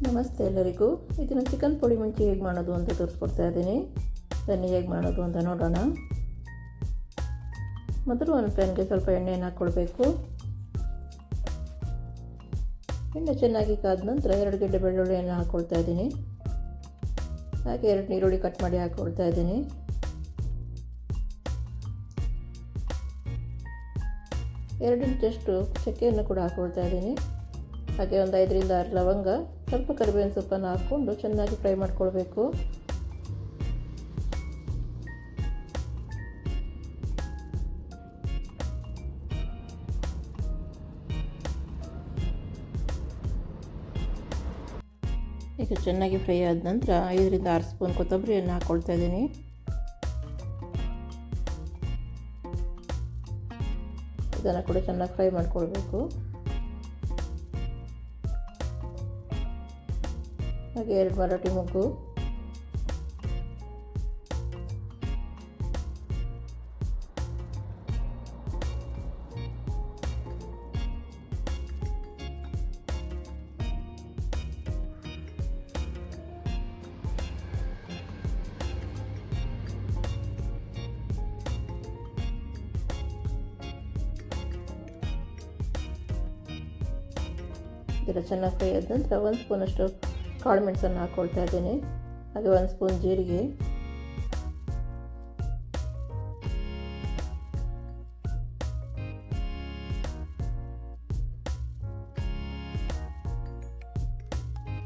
ನಮಸ್ತೆ ಎಲ್ಲರಿಗೂ. ಇದನ್ನು ಚಿಕನ್ ಪುಡಿ ಮುಂಚೆ ಹೇಗೆ ಮಾಡೋದು ಅಂತ ತೋರಿಸ್ಕೊಡ್ತಾ ಇದ್ದೀನಿ. ಬನ್ನಿ ಹೇಗೆ ಮಾಡೋದು ಅಂತ ನೋಡೋಣ. ಮೊದಲು ಒಂದು ಪ್ಯಾನ್ಗೆ ಸ್ವಲ್ಪ ಎಣ್ಣೆಯನ್ನು ಹಾಕ್ಕೊಳ್ಬೇಕು. ಎಣ್ಣೆ ಚೆನ್ನಾಗಿ ಕಾದ ನಂತರ 2 ಗೆಡ್ಡೆ ಬೆಳ್ಳುಳ್ಳಿಯನ್ನು ಹಾಕ್ಕೊಳ್ತಾ ಇದ್ದೀನಿ. ಹಾಗೆ 2 ಈರುಳ್ಳಿ ಕಟ್ ಮಾಡಿ ಹಾಕ್ಕೊಳ್ತಾ ಇದ್ದೀನಿ. ಎರಡು ಇಂಚಷ್ಟು ಚಕ್ಕೆಯನ್ನು ಕೂಡ ಹಾಕ್ಕೊಳ್ತಾ ಇದ್ದೀನಿ. ಹಾಗೆ ಒಂದು 5 ರಿಂದ 6 ಲವಂಗ, ಸ್ವಲ್ಪ ಕರಿಬೇವಿನ ಸೊಪ್ಪನ್ನು ಹಾಕ್ಕೊಂಡು ಚೆನ್ನಾಗಿ ಫ್ರೈ ಮಾಡ್ಕೊಳ್ಬೇಕು. ಈಗ ಚೆನ್ನಾಗಿ ಫ್ರೈ ಆದ ನಂತರ 5 ರಿಂದ 6 ಸ್ಪೂನ್ ಕೊತ್ತಂಬರಿಯನ್ನು ಹಾಕ್ಕೊಳ್ತಾ ಇದ್ದೀನಿ. ಇದನ್ನು ಕೂಡ ಚೆನ್ನಾಗಿ ಫ್ರೈ ಮಾಡ್ಕೊಳ್ಬೇಕು. ಹಾಗೆ 2 ಮರಾಠಿ ಮೊಗ್ಗು, ಇದೆಲ್ಲ ಚೆನ್ನಾಗಿ ಫ್ರೈ ಆದ ನಂತರ 1 ಸ್ಪೂನಷ್ಟು ಕಾಳು ಮೆಣಸನ್ನು ಹಾಕ್ಕೊಳ್ತಾ ಇದ್ದೀನಿ. ಹಾಗೆ 1 ಸ್ಪೂನ್ ಜೀರಿಗೆ,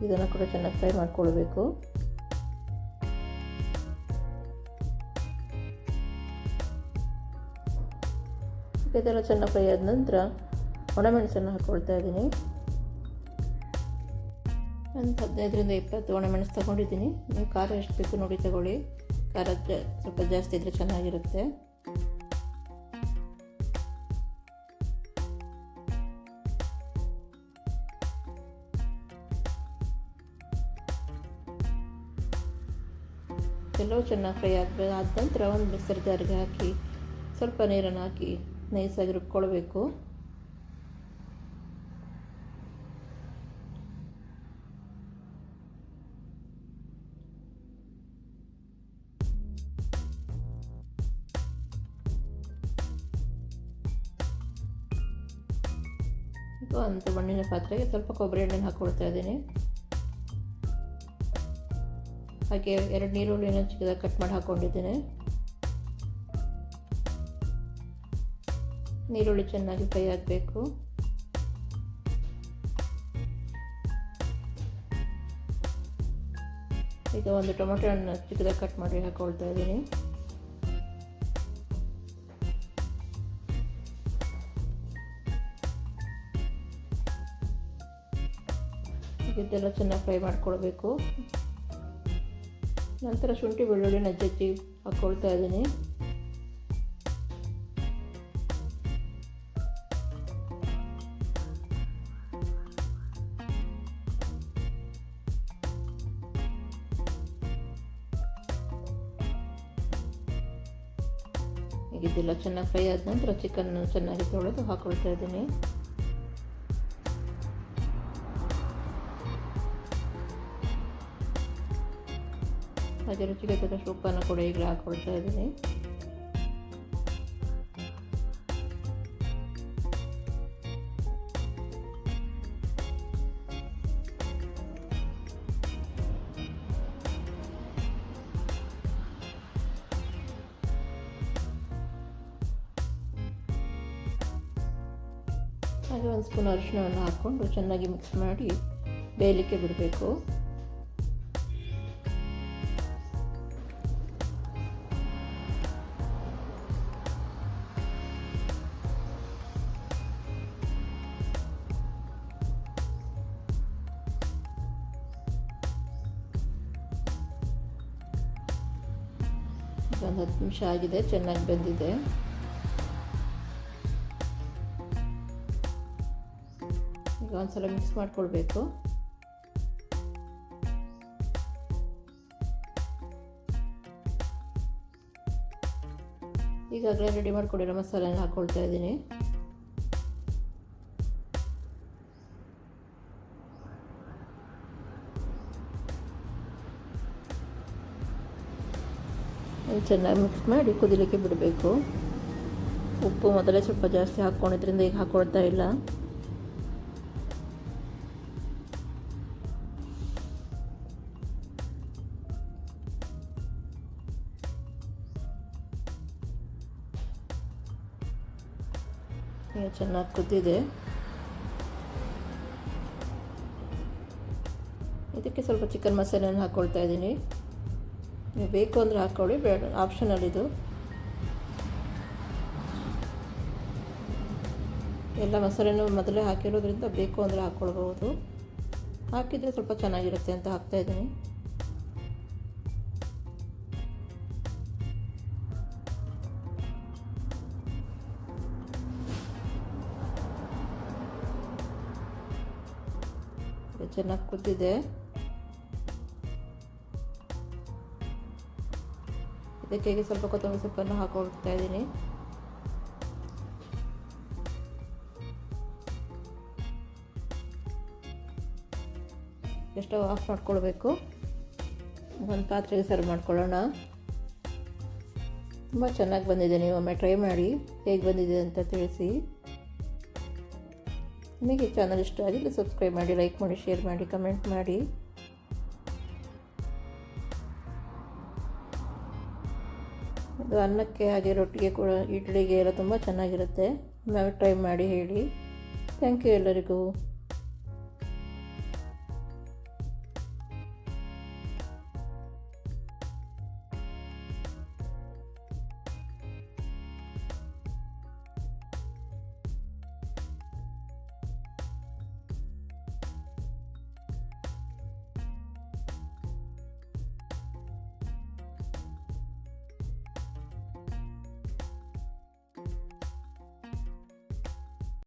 ಇದನ್ನು ಕೂಡ ಚೆನ್ನಾಗಿ ಫ್ರೈ ಮಾಡ್ಕೊಳ್ಬೇಕು. ಇದೆಲ್ಲ ಚೆನ್ನಾಗಿ ಫ್ರೈ ಆದ ನಂತರ ಒಣಮೆಣಸನ್ನು ಹಾಕ್ಕೊಳ್ತಾ ಇದ್ದೀನಿ. ಒಂದು 15 ರಿಂದ 20 ಒಣಮೆಣಸು ತೊಗೊಂಡಿದ್ದೀನಿ. ನೀವು ಖಾರ ಎಷ್ಟು ಬೇಕು ನೋಡಿ ತಗೊಳ್ಳಿ. ಖಾರ ಸ್ವಲ್ಪ ಜಾಸ್ತಿ ಇದ್ದರೆ ಚೆನ್ನಾಗಿರುತ್ತೆ. ಎಲ್ಲವೂ ಚೆನ್ನಾಗಿ ಫ್ರೈ ಆದ ನಂತರ ಒಂದು ಮಿಕ್ಸರ್ ಜಾರಿಗೆ ಹಾಕಿ ಸ್ವಲ್ಪ ನೀರನ್ನು ಹಾಕಿ ನೈಸಾಗಿ ರುಬ್ಕೊಳ್ಬೇಕು. ಒಂದು ಮಣ್ಣಿನ ಪಾತ್ರೆಗೆ ಸ್ವಲ್ಪ ಕೊಬ್ಬರಿ ಎಣ್ಣೆಯನ್ನು ಹಾಕ್ಕೊಳ್ತಾ ಇದ್ದೀನಿ. ಹಾಗೆ 2 ಈರುಳ್ಳಿನ ಚಿಕ್ಕದಾಗಿ ಕಟ್ ಮಾಡಿ ಹಾಕ್ಕೊಂಡಿದ್ದೀನಿ. ಈರುಳ್ಳಿ ಚೆನ್ನಾಗಿ ಫ್ರೈ ಆಗಬೇಕು. ಈಗ ಒಂದು ಟೊಮೆಟೊ ಹಣ್ಣು ಚಿಕ್ಕದಾಗಿ ಕಟ್ ಮಾಡಿ ಹಾಕ್ಕೊಳ್ತಾ ಇದ್ದೀನಿ. ಇದೆಲ್ಲ ಚೆನ್ನಾಗಿ ಫ್ರೈ ಮಾಡ್ಕೊಳ್ಬೇಕು. ನಂತರ ಶುಂಠಿ ಬೆಳ್ಳುಳ್ಳಿನ ಜಜ್ಜಿ ಹಾಕ್ಕೊಳ್ತಾ ಇದ್ದೀನಿ. ಇದೆಲ್ಲ ಚೆನ್ನಾಗಿ ಫ್ರೈ ಆದ ನಂತರ ಚಿಕನ್ ಚೆನ್ನಾಗಿ ತೊಳೆದು ಹಾಕ್ಕೊಳ್ತಾ ಇದ್ದೀನಿ. ಹಾಗೆ ರುಚಿಗೆ ತಕ್ಕಷ್ಟು ಉಪ್ಪನ್ನು ಕೂಡ ಈಗಲೇ ಹಾಕ್ಕೊಳ್ತಾ ಇದ್ದೀನಿ. ಹಾಗೆ 1 ಸ್ಪೂನ್ ಅರಿಶಿಣವನ್ನು ಹಾಕ್ಕೊಂಡು ಚೆನ್ನಾಗಿ ಮಿಕ್ಸ್ ಮಾಡಿ ಬೇಯಲಿಕ್ಕೆ ಬಿಡಬೇಕು. ಒಂದು 10 ನಿಮಿಷ ಆಗಿದೆ, ಚೆನ್ನಾಗಿ ಬೆಂದಿದೆ. ಈಗ ಒಂದ್ಸಲ ಮಿಕ್ಸ್ ಮಾಡ್ಕೊಳ್ಬೇಕು. ಈಗಾಗಲೇ ರೆಡಿ ಮಾಡ್ಕೊಂಡಿರೋ ಮಸಾಲೆನ ಹಾಕ್ಕೊಳ್ತಾ ಇದ್ದೀನಿ. ಚೆನ್ನಾಗಿ ಮಿಕ್ಸ್ ಮಾಡಿ ಕುದಿಲಿಕ್ಕೆ ಬಿಡಬೇಕು. ಉಪ್ಪು ಮೊದಲೇ ಸ್ವಲ್ಪ ಜಾಸ್ತಿ ಹಾಕ್ಕೊಂಡಿದ್ರಿಂದ ಈಗ ಹಾಕ್ಕೊಳ್ತಾ ಇಲ್ಲ. ಈಗ ಚೆನ್ನಾಗಿ ಕುದ್ದಿದೆ. ಇದಕ್ಕೆ ಸ್ವಲ್ಪ ಚಿಕನ್ ಮಸಾಲೆಯನ್ನು ಹಾಕ್ಕೊಳ್ತಾ ಇದ್ದೀನಿ. ನೀವು ಬೇಕು ಅಂದರೆ ಹಾಕ್ಕೊಳ್ಳಿ, ಬೇಡ ಆಪ್ಷನಲ್ ಇದು. ಎಲ್ಲ ಮಸಾಲೆನೂ ಮೊದಲೇ ಹಾಕಿರೋದ್ರಿಂದ ಬೇಕು ಅಂದರೆ ಹಾಕ್ಕೊಳ್ಬೋದು. ಹಾಕಿದರೆ ಸ್ವಲ್ಪ ಚೆನ್ನಾಗಿರುತ್ತೆ ಅಂತ ಹಾಕ್ತಾಯಿದ್ದೀನಿ. ಚೆನ್ನಾಗಿ ಕುದ್ದಿದೆ. ಇದಕ್ಕೆ ಸ್ವಲ್ಪ ಕೊತ್ತಂಬರಿ ಸೊಪ್ಪನ್ನು ಹಾಕೊಳ್ತಾ ಇದ್ದೀನಿ. ಸ್ಟವ್ ಆಫ್ ಮಾಡ್ಕೊಳ್ಬೇಕು. ಒಂದು ಪಾತ್ರೆಗೆ ಸರ್ವ್ ಮಾಡ್ಕೊಳ್ಳೋಣ. ತುಂಬ ಚೆನ್ನಾಗಿ ಬಂದಿದೆ. ನೀವು ಒಮ್ಮೆ ಟ್ರೈ ಮಾಡಿ ಹೇಗೆ ಬಂದಿದೆ ಅಂತ ತಿಳಿಸಿ. ನಿಮಗೆ ಚಾನಲ್ ಇಷ್ಟ ಆಗಿದ್ರೆ ಸಬ್ಸ್ಕ್ರೈಬ್ ಮಾಡಿ, ಲೈಕ್ ಮಾಡಿ, ಶೇರ್ ಮಾಡಿ, ಕಮೆಂಟ್ ಮಾಡಿ. ಇದು ಅನ್ನಕ್ಕೆ ಹಾಗೆ ರೊಟ್ಟಿಗೆ ಕೂಡ, ಇಡ್ಲಿಗೆ ಎಲ್ಲ ತುಂಬ ಚೆನ್ನಾಗಿರುತ್ತೆ. ಒಮ್ಮೆ ಟ್ರೈ ಮಾಡಿ ಹೇಳಿ. ಥ್ಯಾಂಕ್ ಯು ಎಲ್ಲರಿಗೂ.